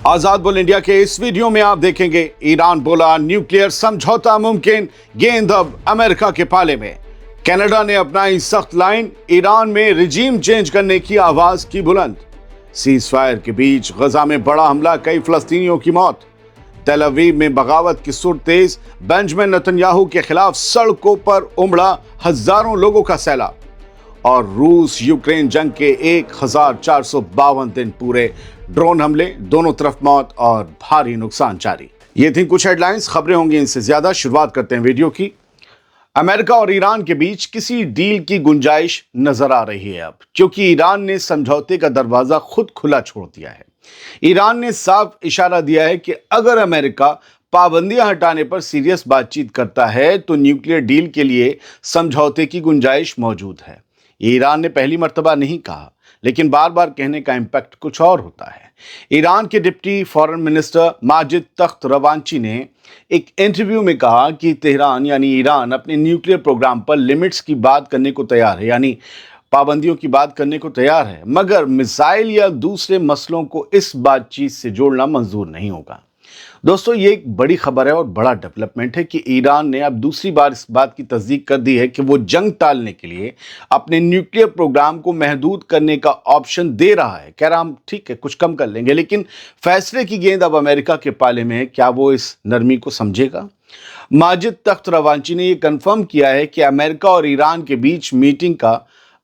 आजाद bull India के इस video में आप देखेंगे ईरान बोला न्यूक्लियर समझौता मुमकिन, गेंद अब अमेरिका के पाले में। कनाडा ने अपनाई सख्त लाइन, ईरान में रिजीम चेंज करने की आवाज की बुलंद। सीज फायर के बीच गजा में बड़ा हमला, कई फलस्तीनियों की मौत। तेल अवीव में बगावत की सुर तेज, बेंजामिन नेतन्याहू के खिलाफ सड़कों पर उमड़ा हजारों लोगों का सैलाब। और रूस यूक्रेन जंग के 1452 दिन पूरे, ड्रोन हमले, दोनों तरफ मौत और भारी नुकसान जारी। ये थी कुछ हेडलाइंस, खबरें होंगी इनसे ज्यादा। शुरुआत करते हैं वीडियो की। अमेरिका और ईरान के बीच किसी डील की गुंजाइश नजर आ रही है अब, क्योंकि ईरान ने समझौते का दरवाजा खुद खुला छोड़ दिया है। ईरान ने साफ इशारा दिया है कि अगर अमेरिका पाबंदियां हटाने पर सीरियस बातचीत करता है तो न्यूक्लियर डील के लिए समझौते की गुंजाइश मौजूद है। ईरान ने पहली मर्तबा नहीं कहा, लेकिन बार बार कहने का इम्पैक्ट कुछ और होता है। ईरान के डिप्टी फॉरेन मिनिस्टर माजिद तख्त रवांची ने एक इंटरव्यू में कहा कि तेहरान यानी ईरान अपने न्यूक्लियर प्रोग्राम पर लिमिट्स की बात करने को तैयार है, यानी पाबंदियों की बात करने को तैयार है, मगर मिसाइल या दूसरे मसलों को इस बातचीत से जोड़ना मंजूर नहीं होगा। दोस्तों, ये एक बड़ी खबर है और बड़ा डेवलपमेंट है कि ईरान ने अब दूसरी बार इस बात की तस्दीक कर दी है कि वो जंग टालने के लिए अपने न्यूक्लियर प्रोग्राम को महदूद करने का ऑप्शन दे रहा है। कह रहा हम ठीक है, कुछ कम कर लेंगे, लेकिन फैसले की गेंद अब अमेरिका के पाले में है। क्या वो इस नरमी को समझेगा? माजिद तख्त रवांची ने यह कंफर्म किया है कि अमेरिका और ईरान के बीच मीटिंग का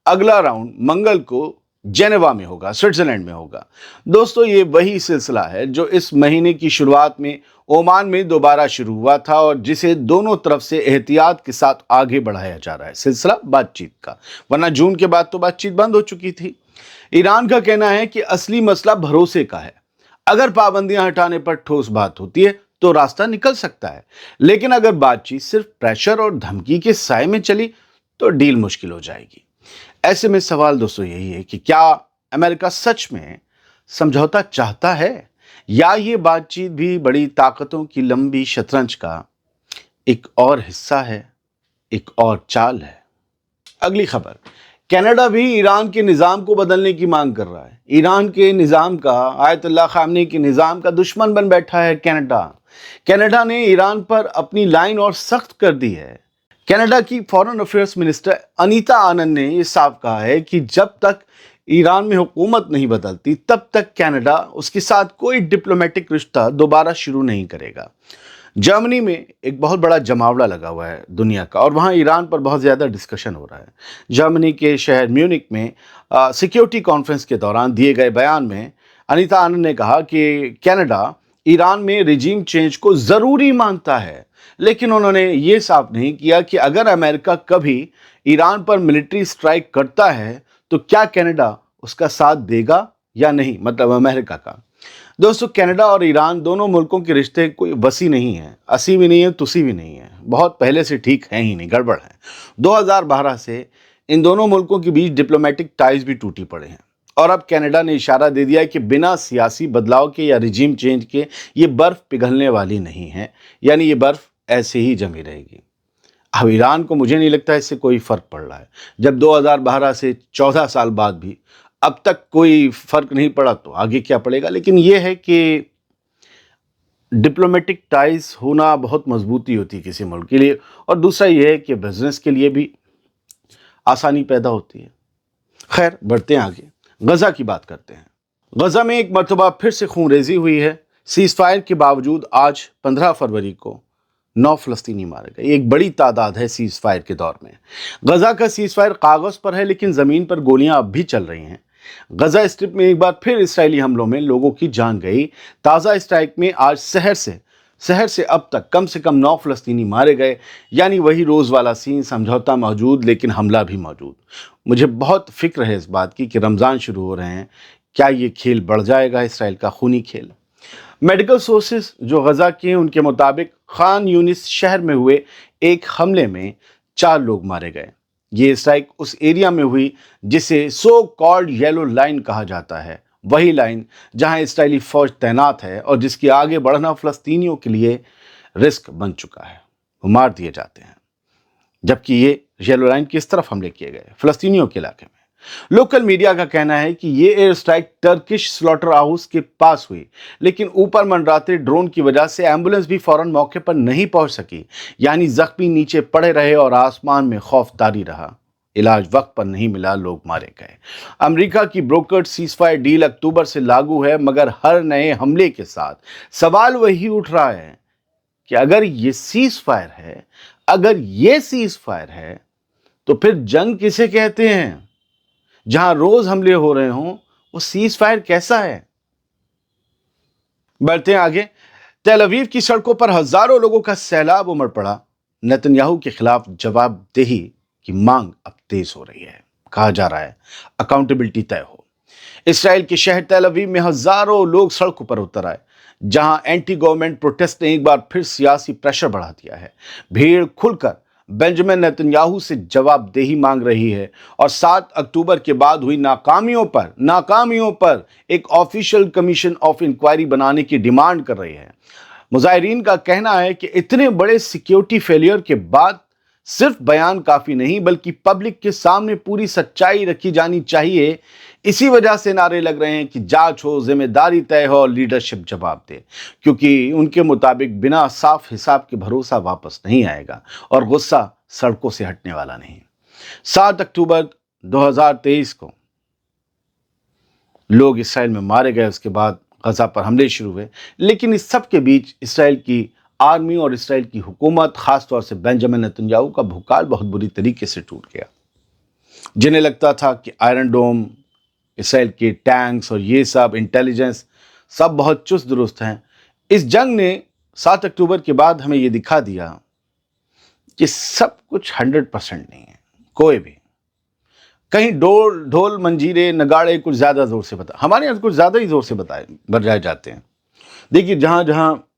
अगला राउंड मंगल को जेनेवा में होगा, स्विट्जरलैंड में होगा। दोस्तों, ये वही सिलसिला है जो इस महीने की शुरुआत में ओमान में दोबारा शुरू हुआ था और जिसे दोनों तरफ से एहतियात के साथ आगे बढ़ाया जा रहा है, सिलसिला बातचीत का। वरना जून के बाद तो बातचीत बंद हो चुकी थी। ईरान का कहना है कि असली मसला भरोसे का है। अगर पाबंदियां हटाने पर ठोस बात होती है तो रास्ता निकल सकता है, लेकिन अगर बातचीत सिर्फ प्रेशर और धमकी के साए में चली तो डील मुश्किल हो जाएगी। ऐसे में सवाल दोस्तों यही है कि क्या अमेरिका सच में समझौता चाहता है, या ये बातचीत भी बड़ी ताकतों की लंबी शतरंज का एक और हिस्सा है, एक और चाल है। अगली खबर, कनाडा भी ईरान के निज़ाम को बदलने की मांग कर रहा है। ईरान के निज़ाम का, आयतुल्लाह खामनी के निज़ाम का दुश्मन बन बैठा है कनाडा। कनाडा ने ईरान पर अपनी लाइन और सख्त कर दी है। कनाडा की फॉरेन अफेयर्स मिनिस्टर अनीता आनंद ने यह साफ कहा है कि जब तक ईरान में हुकूमत नहीं बदलती तब तक कनाडा उसके साथ कोई डिप्लोमेटिक रिश्ता दोबारा शुरू नहीं करेगा। जर्मनी में एक बहुत बड़ा जमावड़ा लगा हुआ है दुनिया का, और वहाँ ईरान पर बहुत ज़्यादा डिस्कशन हो रहा है। जर्मनी के शहर म्यूनिक में सिक्योरिटी कॉन्फ्रेंस के दौरान दिए गए बयान में अनीता आनंद ने कहा कि कनाडा ईरान में रिजीम चेंज को ज़रूरी मानता है, लेकिन उन्होंने ये साफ नहीं किया कि अगर अमेरिका कभी ईरान पर मिलिट्री स्ट्राइक करता है तो क्या कनाडा उसका साथ देगा या नहीं, मतलब अमेरिका का। दोस्तों, कनाडा और ईरान दोनों मुल्कों के रिश्ते कोई वसी नहीं है, असी भी नहीं है, तुसी भी नहीं है, बहुत पहले से ठीक है ही नहीं, गड़बड़ है। 2012 से इन दोनों मुल्कों के बीच डिप्लोमेटिक टाइज भी टूटी पड़े हैं, और अब कनाडा ने इशारा दे दिया है कि बिना सियासी बदलाव के या रिजीम चेंज के ये बर्फ पिघलने वाली नहीं है, यानी ये बर्फ ऐसे ही जमी रहेगी। अब ईरान को मुझे नहीं लगता इससे कोई फर्क पड़ रहा है। जब 2012 से 14 साल बाद भी अब तक कोई फर्क नहीं पड़ा तो आगे क्या पड़ेगा। लेकिन यह है कि डिप्लोमेटिक टाइज होना बहुत मजबूती होती है किसी मुल्क के लिए, और दूसरा यह है कि बिजनेस के लिए भी आसानी पैदा होती है। खैर, बढ़ते हैं आगे, गजा की बात करते हैं। गजा में एक मरतबा फिर से खूनरेजी हुई है। सीज फायर के बावजूद आज 15 फरवरी को 9 फलस्तीनी मारे गए। एक बड़ी तादाद है सीज फायर के दौर में। गजा का सीज फायर कागज पर है, लेकिन जमीन पर गोलियां अब भी चल रही हैं। गजा स्ट्रिप में एक बार फिर इसराइली हमलों में लोगों की जान गई। ताज़ा स्ट्राइक में आज शहर से अब तक कम से कम 9 फलस्तीनी मारे गए, यानी वही रोज़ वाला सीन, समझौता मौजूद लेकिन हमला भी मौजूद। मुझे बहुत फिक्र है इस बात की कि रमज़ान शुरू हो रहे हैं, क्या ये खेल बढ़ जाएगा, इसराइल का खूनी खेल। मेडिकल सोर्सेज जो गजा के हैं उनके मुताबिक खान यूनिस शहर में हुए एक हमले में 4 लोग मारे गए। ये स्ट्राइक उस एरिया में हुई जिसे सो कॉल्ड येलो लाइन कहा जाता है, वही लाइन जहां इस्राएली फौज तैनात है और जिसके आगे बढ़ना फलस्तीनियों के लिए रिस्क बन चुका है। वो मार दिए जाते हैं। जबकि ये येलो लाइन किस तरफ हमले किए गए? फलस्तीनियों के इलाके में। लोकल मीडिया का कहना है कि ये air strike Turkish slaughter house के पास हुई, लेकिन ऊपर मंडराते ड्रोन की वजह से एम्बुलेंस भी फौरन मौके पर नहीं पहुंच सकी। यानी जख्मी नीचे पड़े रहे और आसमान में खौफ तारी रहा। इलाज वक्त पर नहीं मिला, लोग मारे गए। अमेरिका की ब्रोकर्ड सीजफायर डील अक्टूबर से लागू है, मगर हर नए हमले के साथ सवाल वही उठ रहा है कि अगर ये सीज फायर है तो फिर जंग किसे कहते हैं? जहां रोज हमले हो रहे हों, वो सीज फायर कैसा है? बढ़ते हैं आगे। तेल अवीव की सड़कों पर हजारों लोगों का सैलाब उमड़ पड़ा। नेतन्याहू के खिलाफ जवाबदेही की मांग अब तेज हो रही है। कहा जा रहा है अकाउंटेबिलिटी तय हो। इसराइल के शहर तेल अवीव में हजारों लोग सड़कों पर उतर आए, जहां एंटी गवर्नमेंट प्रोटेस्ट ने एक बार फिर सियासी प्रेशर बढ़ा दिया है। भीड़ खुलकर बेंजामिन नेतन्याहू से जवाबदेही मांग रही है और 7 अक्टूबर के बाद हुई नाकामियों पर एक ऑफिशियल कमीशन ऑफ इंक्वायरी बनाने की डिमांड कर रही है। मुजाहिरीन का कहना है कि इतने बड़े सिक्योरिटी फेलियर के बाद सिर्फ बयान काफी नहीं, बल्कि पब्लिक के सामने पूरी सच्चाई रखी जानी चाहिए। इसी वजह से नारे लग रहे हैं कि जांच हो, जिम्मेदारी तय हो और लीडरशिप जवाब दे, क्योंकि उनके मुताबिक बिना साफ हिसाब के भरोसा वापस नहीं आएगा और गुस्सा सड़कों से हटने वाला नहीं। 7 अक्टूबर 2023 को लोग इसराइल में मारे गए, उसके बाद गजा पर हमले शुरू हुए, लेकिन इस सब के बीच इसराइल की आर्मी और इसराइल की हुकूमत, खासतौर से बेंजामिन नेतन्याहू का भूकाल बहुत बुरी तरीके से टूट गया। जिन्हें लगता था कि आयरन डोम, इसराइल के टैंक्स और ये सब इंटेलिजेंस सब बहुत चुस्त दुरुस्त हैं, इस जंग ने 7 अक्टूबर के बाद हमें ये दिखा दिया कि सब कुछ 100% नहीं है। कोई भी कहीं ढोल मंजीरे नगाड़े कुछ ज़्यादा ज़ोर से हमारे यहाँ कुछ ज़्यादा ही ज़ोर से बजाए जाते हैं। देखिए, जहाँ जहाँ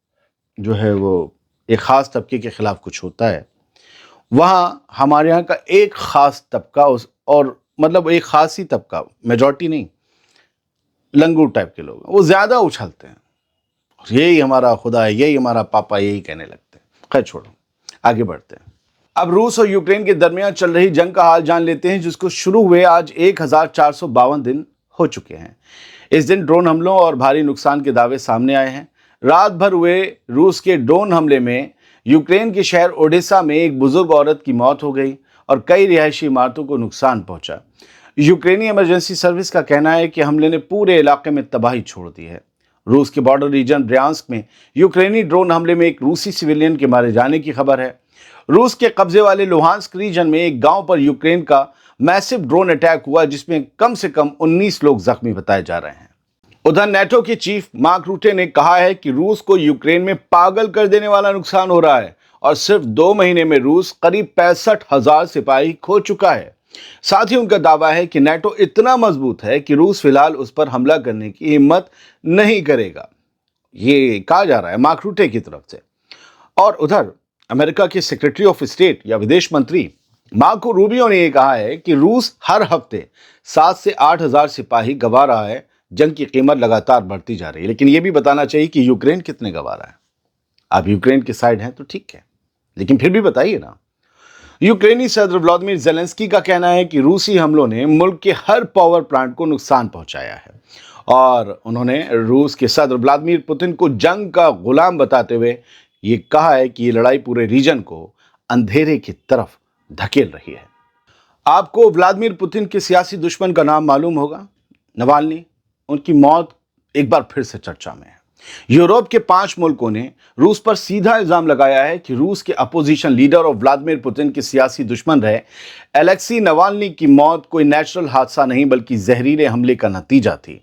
जो है वो एक ख़ास तबके के ख़िलाफ़ कुछ होता है, वहाँ हमारे यहाँ का एक ख़ास तबका और मतलब एक ख़ास ही तबका, मेजॉरिटी नहीं, लंगूर टाइप के लोग, वो ज़्यादा उछलते हैं, यही हमारा खुदा है, यही हमारा पापा, यही कहने लगते हैं। खैर छोड़ो, आगे बढ़ते हैं। अब रूस और यूक्रेन के दरमियान चल रही जंग का हाल जान लेते हैं, जिसको शुरू हुए आज 1452 दिन हो चुके हैं। इस दिन ड्रोन हमलों और भारी नुकसान के दावे सामने आए हैं। रात भर हुए रूस के ड्रोन हमले में यूक्रेन के शहर ओडेसा में एक बुजुर्ग औरत की मौत हो गई और कई रिहायशी इमारतों को नुकसान पहुंचा। यूक्रेनी इमरजेंसी सर्विस का कहना है कि हमले ने पूरे इलाके में तबाही छोड़ दी है। रूस के बॉर्डर रीजन ब्रियांस्क में यूक्रेनी ड्रोन हमले में एक रूसी सिविलियन के मारे जाने की खबर है। रूस के कब्जे वाले लुहांस्क रीजन में एक गांव पर यूक्रेन का मैसिव ड्रोन अटैक हुआ, जिसमें कम से कम 19 लोग जख्मी बताए जा रहे हैं। उधर नेटो के चीफ मार्क रूटे ने कहा है कि रूस को यूक्रेन में पागल कर देने वाला नुकसान हो रहा है और सिर्फ 2 महीने में रूस करीब 65,000 सिपाही खो चुका है। साथ ही उनका दावा है कि नेटो इतना मजबूत है कि रूस फिलहाल उस पर हमला करने की हिम्मत नहीं करेगा। ये कहा जा रहा है मार्क रूटे की तरफ से। और उधर अमेरिका के सेक्रेटरी ऑफ स्टेट या विदेश मंत्री मार्को रूबियो ने यह कहा है कि रूस हर हफ्ते 7 से 8,000 सिपाही गंवा रहा है। जंग की कीमत लगातार बढ़ती जा रही है, लेकिन यह भी बताना चाहिए कि यूक्रेन कितने गंवा रहा है। आप यूक्रेन के साइड हैं तो ठीक है, लेकिन फिर भी बताइए ना। यूक्रेनी सदर व्लादिमीर ज़ेलेंस्की का कहना है कि रूसी हमलों ने मुल्क के हर पावर प्लांट को नुकसान पहुंचाया है और उन्होंने रूस के सदर व्लादिमीर पुतिन को जंग का गुलाम बताते हुए ये कहा है कि ये लड़ाई पूरे रीजन को अंधेरे की तरफ धकेल रही है। आपको व्लादिमीर पुतिन के सियासी दुश्मन का नाम मालूम होगा, नवाल्नी। उनकी मौत एक बार फिर से चर्चा में है। यूरोप के 5 मुल्कों ने रूस पर सीधा इल्जाम लगाया है कि रूस के अपोजिशन लीडर और व्लादिमीर पुतिन के सियासी दुश्मन रहे अलेक्सी नवाल्नी की मौत कोई नेचुरल हादसा नहीं, बल्कि जहरीले हमले का नतीजा थी।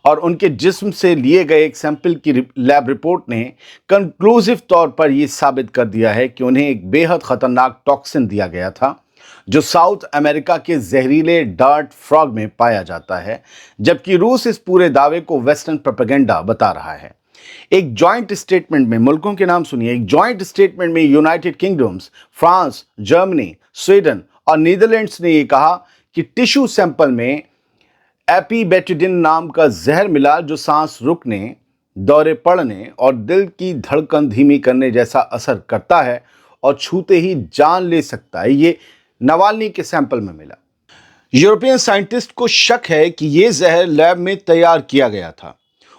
और उनके जिस्म से लिए गए एक सैंपल की लैब रिपोर्ट ने कंक्लूसिव तौर पर यह साबित कर दिया है कि उन्हें एक बेहद खतरनाक टॉक्सिन दिया गया था, जो साउथ अमेरिका के जहरीले डार्ट फ्रॉग में पाया जाता है, जबकि रूस इस पूरे दावे को वेस्टर्न प्रोपेगेंडा बता रहा है। एक जॉइंट स्टेटमेंट में, मुल्कों के नाम सुनिए, एक जॉइंट स्टेटमेंट में United kingdoms, France, Germany, Sweden और नीदरलैंड्स ने यह कहा कि टिश्यू सैंपल में एपीबेटिडिन नाम का जहर मिला, जो सांस रुकने, दौरे पड़ने और दिल की धड़कन धीमी करने जैसा असर करता है और छूते ही जान ले सकता है। ये नवाल्नी के सैंपल में मिला। यूरोपियन साइंटिस्ट को शक है कि ये जहर लैब में तैयार किया गया था।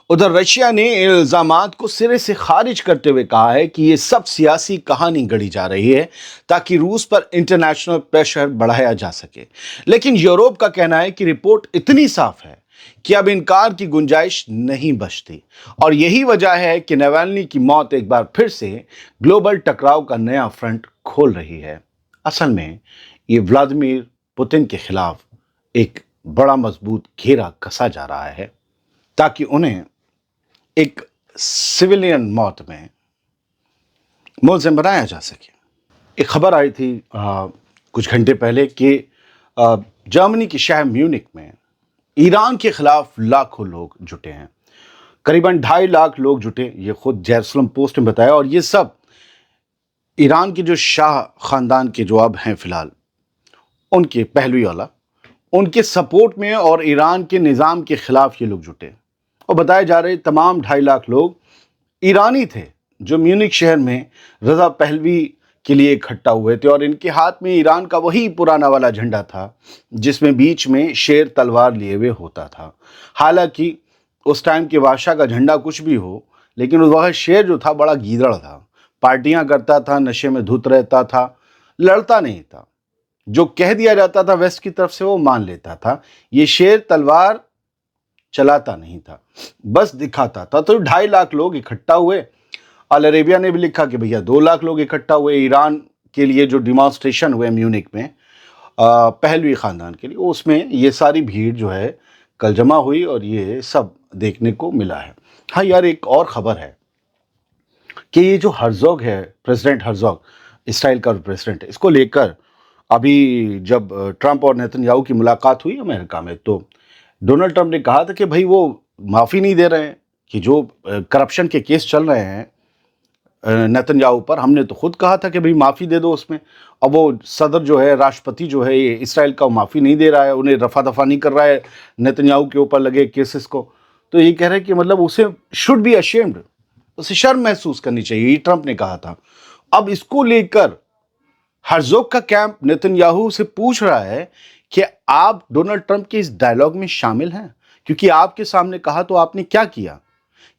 उधर रशिया ने इन इल्जामात को सिरे से खारिज करते हुए कहा है कि ये सब सियासी कहानी गढ़ी जा रही है ताकि रूस पर इंटरनेशनल प्रेशर बढ़ाया जा सके। लेकिन यूरोप का कहना है कि रिपोर्ट इतनी साफ है कि अब इनकार की गुंजाइश नहीं बचती, और यही वजह है कि नावाल्नी की मौत एक बार फिर से ग्लोबल टकराव का नया फ्रंट खोल रही है। असल में ये व्लादिमीर पुतिन के खिलाफ एक बड़ा मजबूत घेरा कसा जा रहा है ताकि उन्हें एक सिविलियन मौत में मुलजिम बनाया जा सके। एक खबर आई थी कुछ घंटे पहले कि जर्मनी के शहर म्यूनिक में ईरान के खिलाफ लाखों लोग जुटे हैं। करीबन 2.5 लाख लोग जुटे, ये खुद जेरूसलम पोस्ट ने बताया। और ये सब ईरान के जो शाह खानदान के जो अब हैं फिलहाल, उनके पहलवी वाला, उनके सपोर्ट में और ईरान के निज़ाम के खिलाफ ये लोग जुटे। और बताए जा रहे तमाम 2.5 लाख लोग ईरानी थे जो म्यूनिक शहर में रज़ा पहलवी के लिए इकट्ठा हुए थे, और इनके हाथ में ईरान का वही पुराना वाला झंडा था जिसमें बीच में शेर तलवार लिए हुए होता था। हालांकि उस टाइम के बादशाह का झंडा कुछ भी हो, लेकिन उस वक्त शेर जो था बड़ा गीदड़ था, पार्टियां करता था, नशे में धुत रहता था, लड़ता नहीं था। जो कह दिया जाता था वेस्ट की तरफ से वो मान लेता था। ये शेर तलवार चलाता नहीं था, बस दिखाता था। तो 2.5 लाख लोग इकट्ठा हुए। अल अरेबिया ने भी लिखा कि भैया 2 लाख लोग इकट्ठा हुए ईरान के लिए जो डिमॉन्स्ट्रेशन हुए म्यूनिक में पहलवी ख़ानदान के लिए, उसमें ये सारी भीड़ जो है कल जमा हुई और ये सब देखने को मिला है। हाँ यार, एक और ख़बर है कि ये जो हर्ज़ोग है, प्रेसिडेंट हर्ज़ोग, इसराइल का प्रेसिडेंट है, इसको लेकर अभी जब ट्रंप और नेतन्याहू की मुलाकात हुई अमेरिका में, तो डोनाल्ड ट्रंप ने कहा था कि भाई वो माफ़ी नहीं दे रहे हैं कि जो करप्शन के केस चल रहे हैं नेतन्याहू पर। हमने तो खुद कहा था कि भाई माफ़ी दे दो उसमें। अब वो सदर जो है, राष्ट्रपति जो है ये इसराइल का, माफ़ी नहीं दे रहा है, उन्हें रफा दफा नहीं कर रहा है नेतन्याहू के ऊपर लगे केसेस को। तो ये कह रहे हैं कि मतलब उसे शुड बी अशेम्ड, उसे शर्म महसूस करनी चाहिए, ये ट्रंप ने कहा था। अब इसको लेकर हर्ज़ोग का कैंप नेतन्याहू से पूछ रहा है कि आप डोनाल्ड ट्रंप के इस डायलॉग में शामिल हैं, क्योंकि आपके सामने कहा तो आपने क्या किया।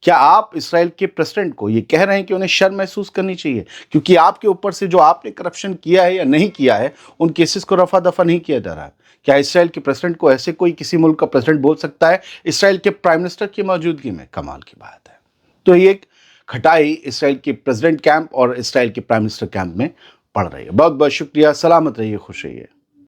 क्या आप इसराइल के प्रेसिडेंट को ये कह रहे हैं कि उन्हें शर्म महसूस करनी चाहिए, क्योंकि आपके ऊपर से जो आपने करप्शन किया है या नहीं किया है, उन केसेस को रफा दफा नहीं किया जा रहा है। क्या इसराइल के प्रेसिडेंट को ऐसे कोई किसी मुल्क का प्रेसिडेंट बोल सकता है इसराइल के प्राइम मिनिस्टर की मौजूदगी में? कमाल की बात है। तो ये एक खटाई इसराइल के प्रेसिडेंट कैंप और इसराइल के प्राइम मिनिस्टर कैंप में पड़ रही है। बहुत बहुत शुक्रिया। सलामत रहिए, खुश रहिए।